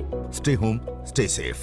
Stay home, stay safe.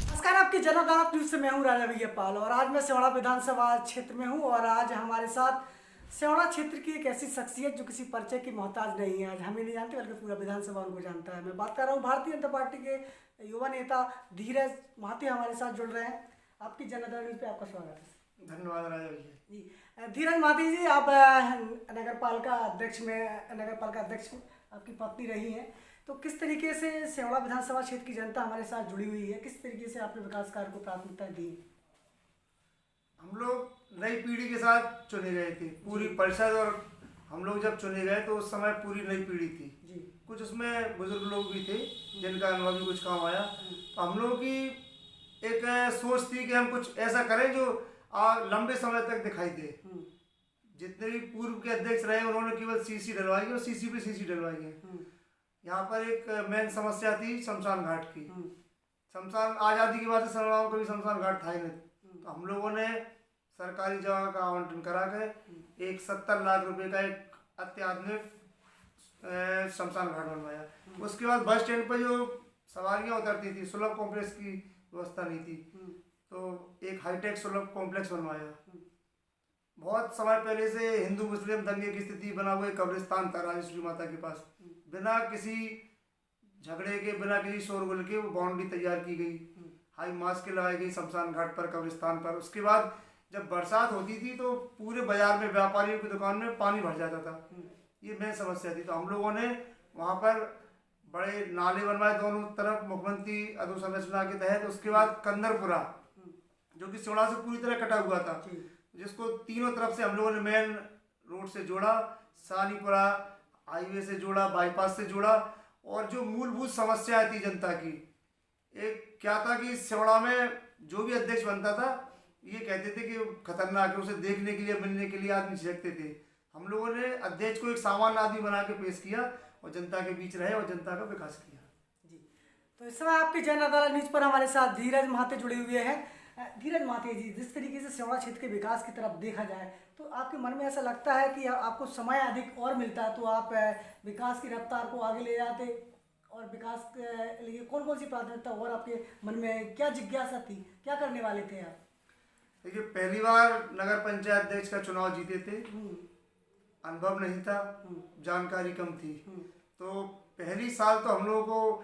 नमस्कार, आपकी जन अदालत न्यूज से मैं हूं राजा भैया पाल और आज मैं सिवड़ा विधानसभा क्षेत्र में हूं और आज हमारे साथ सिवड़ा क्षेत्र की एक ऐसी शख्सियत जो किसी परिचय की मोहताज नहीं है। आज हमें नहीं जानते बल्कि पूरा विधानसभा उनको जानता है। मैं बात कर रहा हूं भारतीय जनता पार्टी के युवा नेता धीरज महाती हमारे साथ जुड़ रहे हैं। आपकी जन अदालत न्यूज पे आपका स्वागत है। धन्यवाद राजा भैया जी धीरज महाती जी, आप नगर पालिका अध्यक्ष आपकी पत्नी रही हैं, तो किस तरीके से सिवड़ा विधानसभा क्षेत्र की जनता हमारे साथ जुड़ी हुई है, किस तरीके से आपने विकास कार्य को प्राथमिकता दी? हम लोग नई पीढ़ी के साथ चुने गए थे, पूरी परिषद, और हम लोग जब चुने गए तो उस समय पूरी नई पीढ़ी थी जी। कुछ उसमें बुजुर्ग लोग भी थे जिनका अनुभव भी कुछ काम आया। तो हम लोगों की एक सोच थी कि हम कुछ ऐसा करें जो लंबे समय तक दिखाई दे। जितने भी पूर्व के अध्यक्ष रहे उन्होंने केवल सीसी डलवाई है और सीसी पे सीसी डलवाई है। यहाँ पर एक मेन समस्या थी शमशान घाट की। शमशान आज़ादी के बाद से सलवाओं कभी शमशान घाट था ही नहीं। तो हम लोगों ने सरकारी जगह का आवंटन करा के एक 70 लाख रुपए का एक अत्याधुनिक शमशान घाट बनवाया। उसके बाद बस स्टैंड पर जो सवारियाँ उतरती थी, सुलभ कॉम्प्लेक्स की व्यवस्था नहीं थी, तो एक हाईटेक सुलभ कॉम्प्लेक्स बनवाया। बहुत समय पहले से हिंदू मुस्लिम दंगे की स्थिति बना हुआ कब्रिस्तान था राजेश्वरी माता के पास। बिना किसी झगड़े के, बिना किसी शोरगुल के वो बाउंड्री तैयार की गई, हाई मास्क लगाई गई शमशान घाट पर, कब्रिस्तान पर। उसके बाद जब बरसात होती थी तो पूरे बाजार में, व्यापारियों की दुकान में पानी भर जाता था। ये मेन समस्या थी। तो हम लोगों ने वहाँ पर बड़े नाले बनवाए दोनों तरफ मुख्यमंत्री अधोसंरचना के तहत। उसके बाद कंदरपुरा जो कि सिवड़ा से पूरी तरह कटा हुआ था, जिसको तीनों तरफ से हम लोगों ने मेन रोड से जोड़ा, सानीपुरा हाईवे से जोड़ा, बाईपास से जोड़ा। और जो मूलभूत समस्याएं थी जनता की, एक क्या था कि सिवड़ा में जो भी अध्यक्ष बनता था ये कहते थे कि खतरनाक है, उसे देखने के लिए, मिलने के लिए आदमी झिझकते थे। हम लोगों ने अध्यक्ष को एक सामान्य आदमी बना के पेश किया और जनता के बीच रहे और जनता का विकास किया। जी, तो इस समय आपकी जन अदालत न्यूज पर हमारे साथ धीरज महाती जुड़े हुए हैं। धीरज महाती जी, जिस तरीके से सिवड़ा क्षेत्र के विकास की तरफ देखा जाए तो आपके मन में ऐसा लगता है कि आपको समय अधिक और मिलता तो आप विकास की रफ्तार को आगे ले जाते, और विकास के लिए कौन कौन सी प्राथमिकता और आपके मन में क्या जिज्ञासा थी, क्या करने वाले थे आप? देखिए, पहली बार नगर पंचायत अध्यक्ष का चुनाव जीते थे, अनुभव नहीं था, जानकारी कम थी। तो पहली साल तो हम लोगों को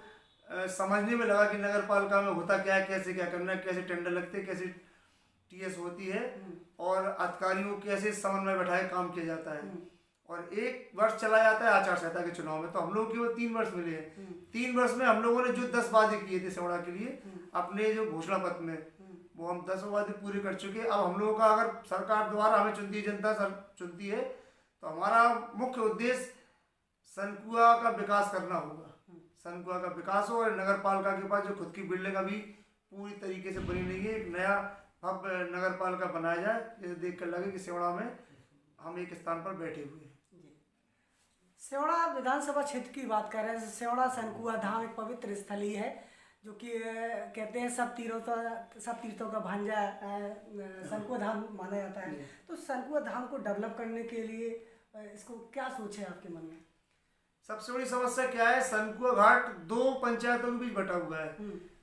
समझने में लगा कि नगर पालिका में होता क्या है, कैसे क्या करना है, कैसे टेंडर लगते हैं, कैसे टीएस होती है और अधिकारियों कैसे समन्वय बैठाए काम किया जाता है। और एक वर्ष चला जाता है आचार संहिता के चुनाव में। तो हम लोग केवल 3 वर्ष मिले हैं। 3 वर्ष में हम लोगों ने जो 10 वादे किए थे सिवड़ा के लिए अपने जो घोषणा पत्र में, वो हम 10 वादे पूरे कर चुके। अब हम लोगों का, अगर सरकार द्वारा हमें चुनती है, जनता चुनती है, तो हमारा मुख्य उद्देश्य सनकुआ का विकास करना होगा। सनकुआ का विकास हो और नगर पालिका के पास जो खुद की बिल्डिंग अभी पूरी तरीके से बनी नहीं है, एक नया भव्य नगर पालिका बनाया जाए, जैसे देख कर लगे कि सिवड़ा में हम एक स्थान पर बैठे हुए हैं। सिवड़ा विधानसभा क्षेत्र की बात कर रहे हैं। सिवड़ा सनकुआ धाम एक पवित्र स्थल ही है, जो कि कहते हैं सब तीर्थों का भांजा सनकुआ धाम माना जाता है। तो सनकुआ धाम को डेवलप करने के लिए इसको क्या सोच है आपके मन में? सबसे बड़ी समस्या क्या है, सनकुआ घाट 2 पंचायतों के बीच बटा हुआ है,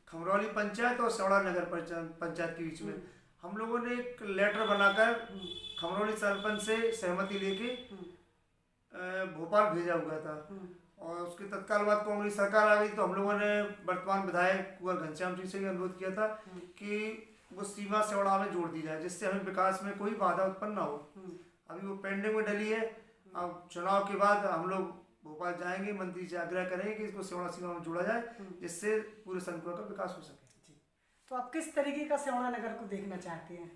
खमरौली पंचायत और सिवड़ा नगर पंचायत के बीच में। हम लोगों ने एक लेटर बनाकर खमरौली सरपंच से सहमति लेके भोपाल भेजा हुआ था, और उसके तत्काल बाद कांग्रेस सरकार आ गई। तो हम लोगों ने वर्तमान विधायक कुंवर घनश्याम सिंह से भी अनुरोध किया था कि वो सीमा सिवड़ा में जोड़ दी जाए, जिससे हमें विकास में कोई बाधा उत्पन्न ना हो। अभी वो पेंडिंग में डली है। अब चुनाव के बाद हम लोग भोपाल जाएंगे, मंत्री से आग्रह करेंगे कि इसको सिवड़ा सीमा में जोड़ा जाए, जिससे पूरे सनकुआ का विकास हो सके। तो आप किस तरीके का सिवड़ा नगर को देखना चाहते हैं?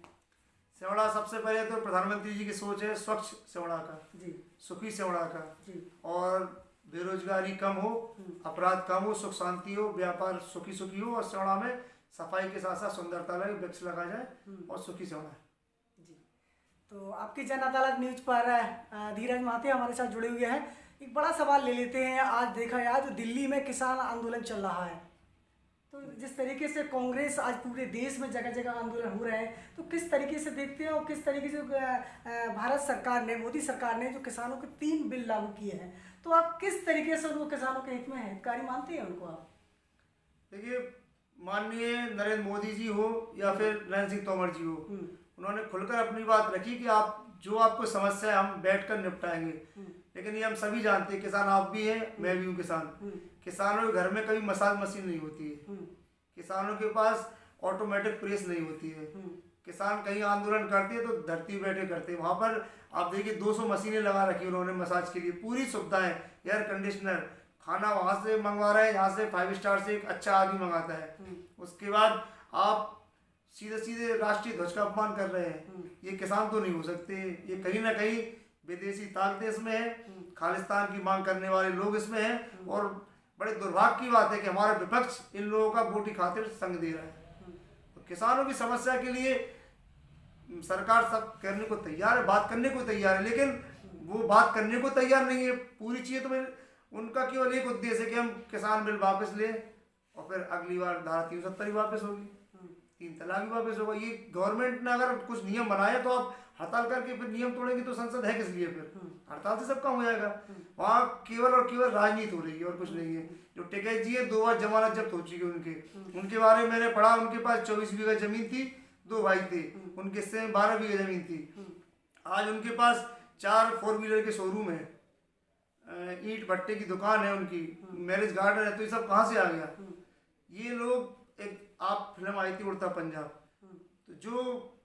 सिवड़ा, सबसे पहले तो प्रधानमंत्री जी की सोच है स्वच्छ सिवड़ा का, सुखी सिवड़ा का, और बेरोजगारी कम हो, अपराध कम हो, सुख शांति हो, व्यापार सुखी हो, और सिवड़ा में सफाई के साथ साथ सुंदरता लगे, वृक्ष लगाया जाए और सुखी सिवड़ा है। जी, तो आपकी जन अदालत न्यूज पर धीरज महाती हमारे साथ जुड़े हुए हैं। एक बड़ा सवाल ले लेते हैं। आज देखा जाए तो दिल्ली में किसान आंदोलन चल रहा है, तो जिस तरीके से कांग्रेस आज पूरे देश में जगह जगह आंदोलन हो रहे हैं, तो किस तरीके से देखते हैं और किस तरीके से भारत सरकार ने, मोदी सरकार ने जो किसानों के 3 बिल लागू किए हैं, तो आप किस तरीके से उनको किसानों के हित में हितकारी मानते हैं उनको आप? देखिए, माननीय नरेंद्र मोदी जी हो या फिर नरेंद्र सिंह तोमर जी हो, उन्होंने खुलकर अपनी बात रखी कि आप जो आपको समस्या है हम बैठकर निपटाएंगे। लेकिन ये हम सभी जानते हैं, किसान आप भी हैं, मैं भी हूँ किसान। किसानों के घर में कभी मसाज मशीन नहीं होती है, किसानों के पास ऑटोमेटिक प्रेस नहीं होती है। किसान कहीं आंदोलन करते हैं तो धरती बैठे करते हैं। वहाँ पर आप देखिए 200 मशीनें लगा रखी उन्होंने मसाज के लिए, पूरी सुविधाएं, एयर कंडीशनर, खाना वहाँ से मंगवा रहे हैं, यहाँ से 5 स्टार से एक अच्छा आदमी मंगाता है। उसके बाद आप सीधे सीधे राष्ट्रीय ध्वज का अपमान कर रहे हैं। ये किसान तो नहीं हो सकते, ये कहीं ना कहीं विदेशी ताकतें इसमें है, खालिस्तान की मांग करने वाले लोग इसमें हैं। और बड़े दुर्भाग्य की बात है कि हमारा विपक्ष इन लोगों का वोट की खातिर संग दे रहा है। तो किसानों की समस्या के लिए सरकार सब करने को तैयार है, बात करने को तैयार है, लेकिन वो बात करने को तैयार नहीं है। पूरी चीज़ तो उनका केवल एक उद्देश्य है कि हम किसान बिल वापस लें और फिर अगली बार धारा 370 वापस होगी, 3 तलाक भी वापस होगा। ये गवर्नमेंट ने अगर कुछ नियम बनाए तो आप हड़ताल करके फिर नियम तोड़ेंगे तो संसद है किस लिए? फिर हड़ताल से सब काम हो जाएगा। वहाँ केवल और केवल राजनीति हो रही है और कुछ नहीं है। जो टिकैत जी है 2 बार जमानत जब्त हो चुकी है उनके बारे में मैंने पढ़ा। उनके पास 24 बीघा जमीन थी, 2 भाई थे, उनके हिस्से में 12 बीघा जमीन थी। आज उनके पास 4 4 व्हीलर के शोरूम है, ईंट भट्टे की दुकान है, उनकी मैरिज गार्डन है। तो ये सब कहाँ से आ गया? ये लोग एक आप फिल्म आई थी उड़ता पंजाब, तो जो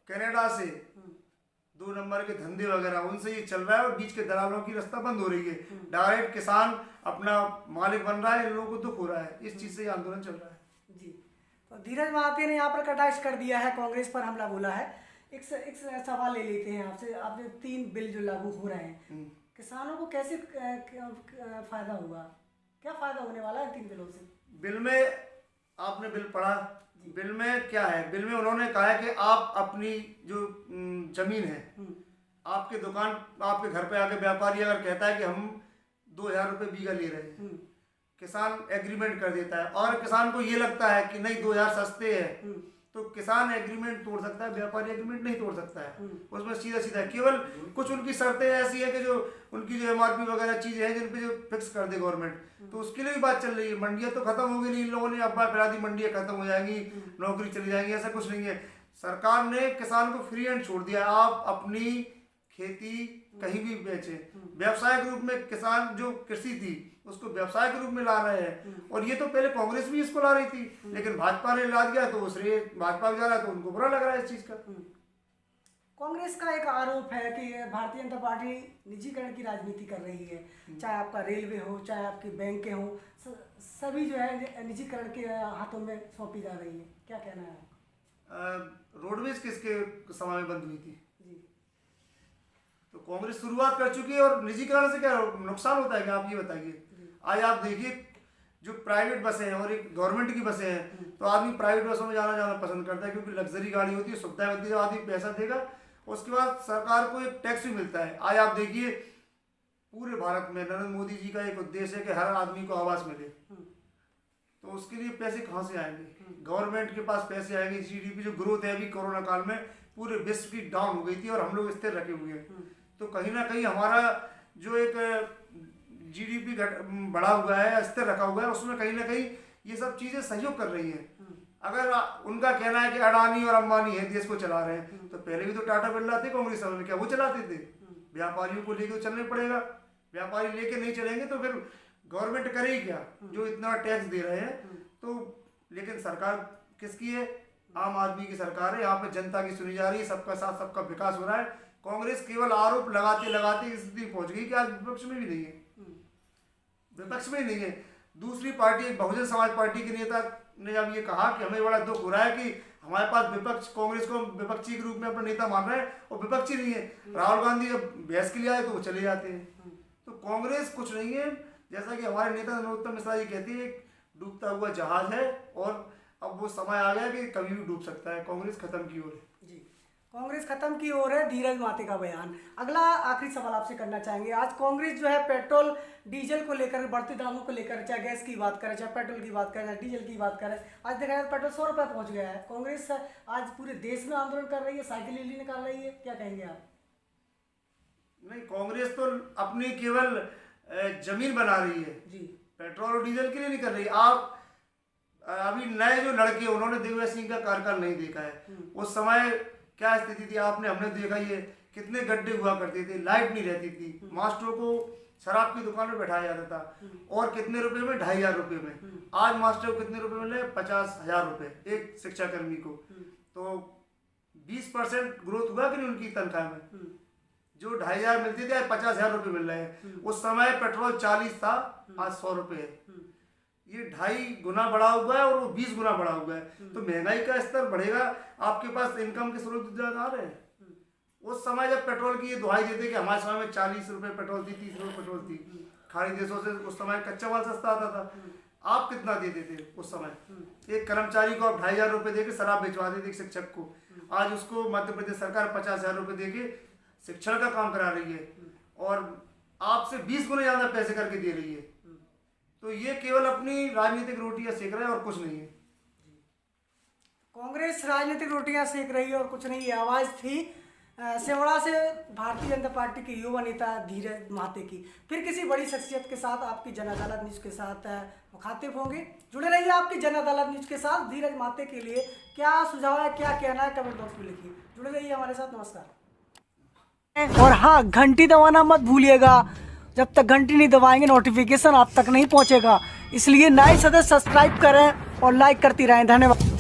कनाडा से 2 नंबर के धंधे वगैरह उनसे ये चल रहा है और बीच के दलालों की रास्ता बंद हो रही है। डायरेक्ट किसान अपना मालिक बन रहा है, इन लोगों को दुख हो रहा है। इस चीज से ये आंदोलन चल रहा है। जी, तो धीरज महाते ने यहाँ पर कटाक्ष कर दिया है, कांग्रेस पर हमला बोला है। एक सवाल ले लेते हैं आपसे। आपने 3 बिल जो लागू हो रहे हैं, किसानों को कैसे फायदा होगा? क्या फायदा होने वाला है 3 बिलों से? बिल में आपने बिल पढ़ा, बिल में क्या है? बिल में उन्होंने कहा है कि आप अपनी जो जमीन है, आपके दुकान, आपके घर पे आके व्यापारी अगर कहता है कि हम 2000 रुपये बीघा ले रहे हैं, किसान एग्रीमेंट कर देता है और किसान को ये लगता है कि नहीं 2000 सस्ते हैं, तो किसान एग्रीमेंट तोड़ सकता है, व्यापारी एग्रीमेंट नहीं तोड़ सकता है। उसमें सीधा सीधा केवल कुछ उनकी शर्तें ऐसी है कि जो उनकी जो MRP वगैरह चीजें हैं जिन पे जो फिक्स कर दे गवर्नमेंट, तो उसके लिए भी बात चल रही है। मंडियां तो खत्म हो गई नहीं, इन लोगों ने अफवाह फैला दी मंडियां खत्म हो जाएंगी, नौकरी चली जाएंगी, ऐसा कुछ नहीं है। सरकार ने किसान को फ्री हैंड छोड़ दिया, आप अपनी खेती कहीं भी बेचे। व्यवसाय के रूप में किसान जो कृषि थी उसको व्यवसाय के रूप में ला रहे हैं। और ये तो पहले कांग्रेस भी इसको ला रही थी, लेकिन भाजपा ने ला दिया तो उसने भाजपा को जा रहा है तो उनको बुरा लग रहा है इस चीज का। कांग्रेस का एक आरोप है कि भारतीय जनता पार्टी निजीकरण की राजनीति कर रही है, चाहे आपका रेलवे हो, चाहे आपकी बैंकें हो, सभी जो है निजीकरण के हाथों में सौंपी जा रही है। क्या कहना है? रोडवेज किसके समय में बंद हुई थी? जी, तो कांग्रेस शुरुआत कर चुकी है। और निजीकरण से क्या नुकसान होता है क्या, आप ये बताइए। आज आप देखिए जो प्राइवेट बसें हैं और एक गवर्नमेंट की बसें हैं, तो आदमी प्राइवेट बसों में जाना ज़्यादा पसंद करता है क्योंकि लग्जरी गाड़ी होती है, सुविधाएं होती है। जब आदमी पैसा देगा उसके बाद सरकार को एक टैक्स भी मिलता है। आज आप देखिए पूरे भारत में नरेंद्र मोदी जी का एक उद्देश्य है कि हर आदमी को आवास मिले, तो उसके लिए पैसे कहाँ से आएंगे? गवर्नमेंट के पास पैसे आएंगे। GDP जो ग्रोथ है अभी कोरोना काल में पूरे विश्व की डाउन हो गई थी और हम लोग स्थिर रखे हुए हैं। तो कहीं ना कहीं हमारा जो एक GDP बढ़ा हुआ है, स्थिर रखा हुआ है, उसमें कहीं ना कहीं ये सब चीजें सहयोग कर रही हैं। अगर उनका कहना है कि अडानी और अंबानी है देश को चला रहे हैं, तो पहले भी तो टाटा बिरला थे कांग्रेस समय में, क्या वो चलाते थे? व्यापारियों को लेकर चलने पड़ेगा, व्यापारी लेके नहीं चलेंगे तो फिर गवर्नमेंट करेगी क्या जो इतना टैक्स दे रहे हैं? तो लेकिन सरकार किसकी है? आम आदमी की सरकार है। यहाँ पे जनता की सुनी जा रही है, सबका साथ सबका विकास हो रहा है। कांग्रेस केवल आरोप लगाते लगाते इस स्थिति पहुंच गई कि आज विपक्ष में भी नहीं है, विपक्ष में नहीं है। दूसरी पार्टी बहुजन समाज पार्टी के नेता ने अब ये कहा कि हमें बड़ा दुख हो रहा है कि हमारे पास विपक्ष, कांग्रेस को विपक्षी के रूप में अपना नेता मान रहे हैं और विपक्षी नहीं है। राहुल गांधी जब बहस के लिए आए तो वो चले जाते हैं। तो कांग्रेस कुछ नहीं है, जैसा कि हमारे नेता नरोत्तम मिश्रा जी कहते हैं, एक डूबता हुआ जहाज है और अब वो समय आ गया कि कभी भी डूब सकता है। कांग्रेस खत्म की ओर है। जी, कांग्रेस खत्म की ओर है, धीरज महाते का बयान। अगला आखिरी सवाल आपसे करना चाहेंगे। आज कांग्रेस जो है पेट्रोल डीजल को लेकर, बढ़ते दामों को लेकर, चाहे गैस की बात करें, चाहे पेट्रोल की बात करें, चाहे डीजल की बात करें, आज देखा जाए पेट्रोल 100 रुपये पहुंच गया है। कांग्रेस आज पूरे देश में आंदोलन कर रही है, साइकिल रैली निकाल रही है, क्या कहेंगे आप? नहीं, कांग्रेस तो अपनी केवल जमीन बना रही है जी, पेट्रोल और डीजल के लिए नहीं कर रही। आप अभी नए जो लड़के उन्होंने दिग्विजय सिंह का कार्यकाल नहीं देखा है। उस समय क्या स्थिति थी आपने हमने देखा ही है, कितने गड्ढे हुआ करते थे, लाइट नहीं रहती थी, मास्टरों को शराब की दुकान में बैठाया जाता था, और कितने रुपए में, 2500 रुपये में। आज मास्टर को कितने रुपए मिल रहे हैं? 50,000 रुपये एक शिक्षा कर्मी को। तो 20% ग्रोथ हुआ कि नहीं उनकी तनख्वाह में? जो 2500 मिलते थे आज 50,000 रुपये मिल रहे हैं। उस समय पेट्रोल 40 था, आज 100 रुपये है। ये 2.5 गुना बढ़ा हुआ है और वो 20 गुना बढ़ा हुआ है। तो महंगाई का स्तर बढ़ेगा, आपके पास इनकम के स्रोत ज्यादा आ रहे हैं। उस समय जब पेट्रोल की ये दुहाई देते कि हमारे समय में 40 रुपये पेट्रोल थी, 30 रुपये पेट्रोल थी, खाड़ी देशों से उस समय कच्चा माल सस्ता आता था। आप कितना देते थे उस समय? एक कर्मचारी को आप 2,500 रुपये दे के शराब बेचवा देते, एक शिक्षक को। आज उसको मध्य प्रदेश सरकार 50,000 रुपये दे के शिक्षण का काम करा रही है, और आपसे 20 गुना ज्यादा पैसे करके दे रही है। तो ये केवल अपनी राजनीतिक रोटियां सेक रहे हैं और कुछ नहीं है। कांग्रेस राजनीतिक रोटियां सेक रही है और कुछ नहीं। ये आवाज़ थी सेवड़ा से भारतीय जनता पार्टी के युवा नेता धीरज महाते की। फिर किसी बड़ी शख्सियत के साथ आपकी जन अदालत न्यूज़ के साथ मुखातिब होंगे। जुड़े रहिए आपकी जन अदालत न्यूज़ के साथ। धीरज महाते के लिए क्या सुझाव है, क्या कहना है, कमेंट बॉक्स में लिखिए। जुड़े रहिए हमारे साथ। नमस्कार। और हाँ, घंटी दबाना मत भूलिएगा। जब तक घंटी नहीं दबाएंगे नोटिफिकेशन आप तक नहीं पहुंचेगा। इसलिए नए सदस्य सब्सक्राइब करें और लाइक करती रहें। धन्यवाद।